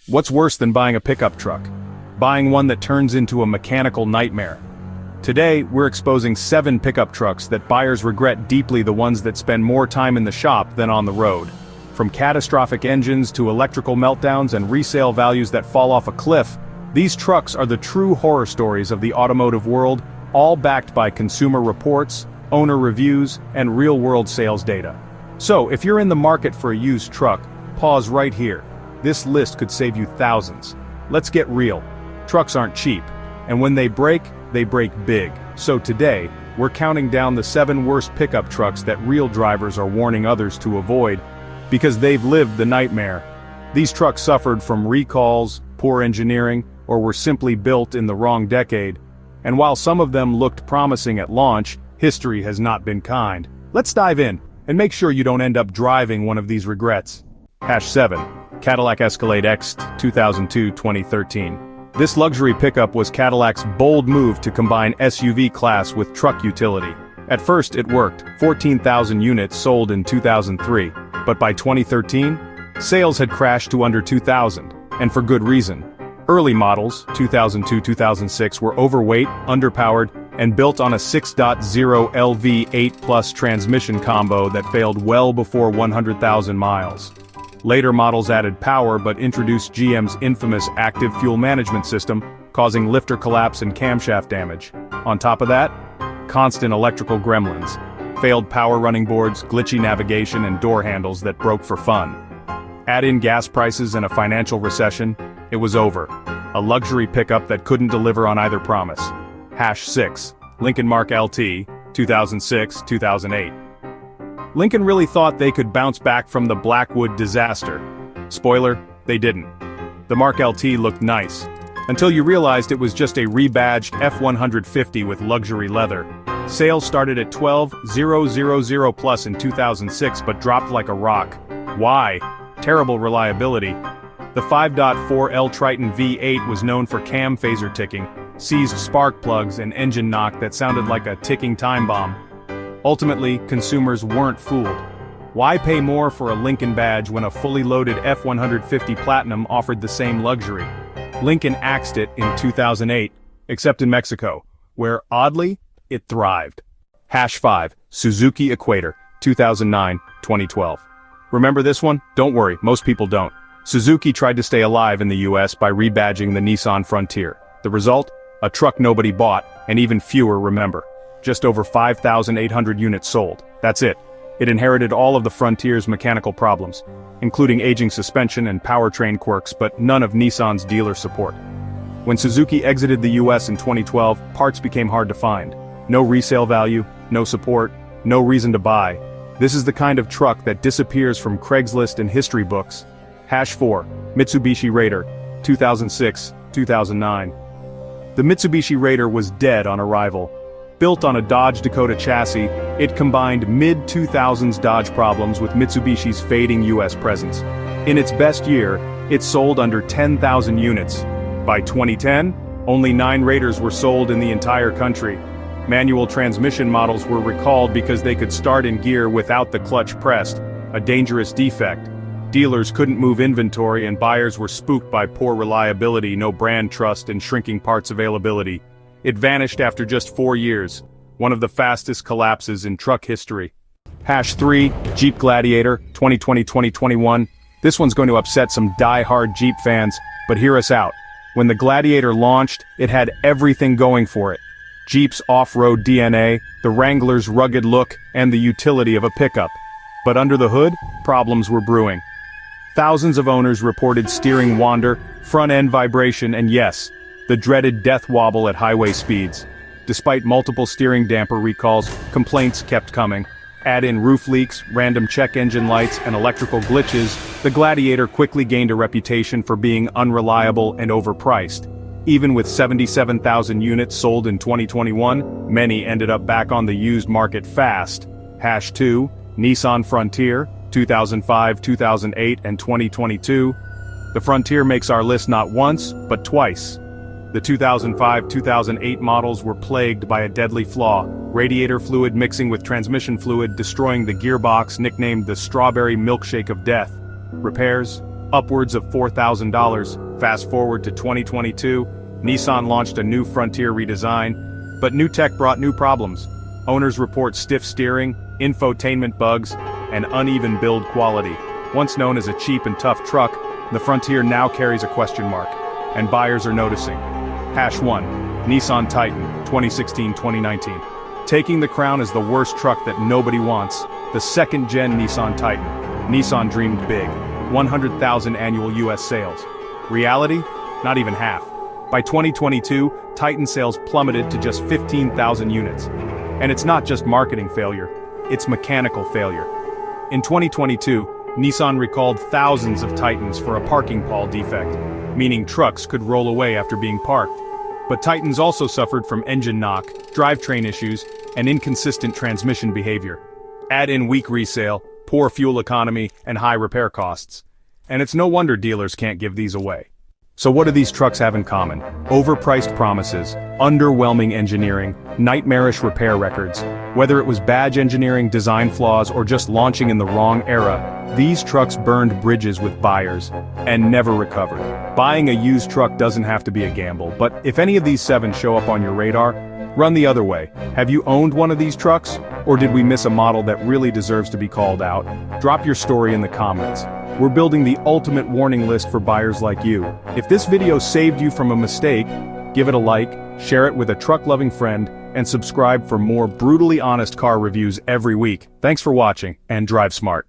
What's worse than buying a pickup truck? Buying one that turns into a mechanical nightmare. Today, we're exposing 7 pickup trucks that buyers regret deeply, the ones that spend more time in the shop than on the road. From catastrophic engines to electrical meltdowns and resale values that fall off a cliff, these trucks are the true horror stories of the automotive world, all backed by consumer reports, owner reviews, and real-world sales data. So, if you're in the market for a used truck, pause right here. This list could save you thousands. Let's get real. Trucks aren't cheap, and when they break big. So today, we're counting down the 7 worst pickup trucks that real drivers are warning others to avoid, because they've lived the nightmare. These trucks suffered from recalls, poor engineering, or were simply built in the wrong decade. And while some of them looked promising at launch, history has not been kind. Let's dive in, and make sure you don't end up driving one of these regrets. #7. Cadillac Escalade EXT 2002-2013. This luxury pickup was Cadillac's bold move to combine SUV class with truck utility. At first it worked, 14,000 units sold in 2003, but by 2013, sales had crashed to under 2,000, and for good reason. Early models, 2002-2006, were overweight, underpowered, and built on a 6.0 LV8 Plus transmission combo that failed well before 100,000 miles. Later models added power but introduced GM's infamous active fuel management system, causing lifter collapse and camshaft damage. On top of that, constant electrical gremlins, failed power running boards, glitchy navigation, and door handles that broke for fun. Add in gas prices and a financial recession, it was over. A luxury pickup that couldn't deliver on either promise. #6. Lincoln Mark LT, 2006-2008. Lincoln really thought they could bounce back from the Blackwood disaster. Spoiler, they didn't. The Mark LT looked nice, until you realized it was just a rebadged F-150 with luxury leather. Sales started at 12,000 plus in 2006 but dropped like a rock. Why? Terrible reliability. The 5.4 L Triton V8 was known for cam phaser ticking, seized spark plugs, and engine knock that sounded like a ticking time bomb. Ultimately, consumers weren't fooled. Why pay more for a Lincoln badge when a fully loaded F-150 Platinum offered the same luxury? Lincoln axed it in 2008, except in Mexico, where, oddly, it thrived. #5. Suzuki Equator, 2009-2012. Remember this one? Don't worry, most people don't. Suzuki tried to stay alive in the US by rebadging the Nissan Frontier. The result? A truck nobody bought, and even fewer remember. Just over 5,800 units sold. That's it. It inherited all of the Frontier's mechanical problems, including aging suspension and powertrain quirks, but none of Nissan's dealer support. When Suzuki exited the US in 2012, parts became hard to find. No resale value, no support, no reason to buy. This is the kind of truck that disappears from Craigslist and history books. #4. Mitsubishi Raider, 2006-2009. The Mitsubishi Raider was dead on arrival. Built on a Dodge Dakota chassis, it combined mid-2000s Dodge problems with Mitsubishi's fading US presence. In its best year, it sold under 10,000 units. By 2010, only 9 Raiders were sold in the entire country. Manual transmission models were recalled because they could start in gear without the clutch pressed, a dangerous defect. Dealers couldn't move inventory and buyers were spooked by poor reliability, no brand trust, and shrinking parts availability. It vanished after just 4 years, one of the fastest collapses in truck history. #3. Jeep Gladiator, 2020-2021. This one's going to upset some die-hard Jeep fans, but hear us out. When the Gladiator launched, it had everything going for it. Jeep's off-road DNA, the Wrangler's rugged look, and the utility of a pickup. But under the hood, problems were brewing. Thousands of owners reported steering wander, front-end vibration, and yes, the dreaded death wobble at highway speeds. Despite multiple steering damper recalls, complaints kept coming. Add in roof leaks, random check engine lights, and electrical glitches, the Gladiator quickly gained a reputation for being unreliable and overpriced. Even with 77,000 units sold in 2021, many ended up back on the used market fast. #2. Nissan Frontier, 2005, 2008, and 2022. The Frontier makes our list not once, but twice. The 2005-2008 models were plagued by a deadly flaw, radiator fluid mixing with transmission fluid, destroying the gearbox, nicknamed the strawberry milkshake of death. Repairs? upwards of $4,000. Fast forward to 2022, Nissan launched a new Frontier redesign, but new tech brought new problems. Owners report stiff steering, infotainment bugs, and uneven build quality. Once known as a cheap and tough truck, the Frontier now carries a question mark, and buyers are noticing. #1. Nissan Titan, 2016-2019. Taking the crown as the worst truck that nobody wants, the second-gen Nissan Titan. Nissan dreamed big, 100,000 annual US sales. Reality? Not even half. By 2022, Titan sales plummeted to just 15,000 units. And it's not just marketing failure, it's mechanical failure. In 2022, Nissan recalled thousands of Titans for a parking pall defect, meaning trucks could roll away after being parked. But Titans also suffered from engine knock, drivetrain issues, and inconsistent transmission behavior. Add in weak resale, poor fuel economy, and high repair costs. And it's no wonder dealers can't give these away. So what do these trucks have in common? Overpriced promises, underwhelming engineering, nightmarish repair records. Whether it was badge engineering, design flaws, or just launching in the wrong era, these trucks burned bridges with buyers and never recovered. Buying a used truck doesn't have to be a gamble, but if any of these 7 show up on your radar, run the other way. Have you owned one of these trucks? Or did we miss a model that really deserves to be called out? Drop your story in the comments. We're building the ultimate warning list for buyers like you. If this video saved you from a mistake, give it a like, share it with a truck-loving friend, and subscribe for more brutally honest car reviews every week. Thanks for watching, and drive smart.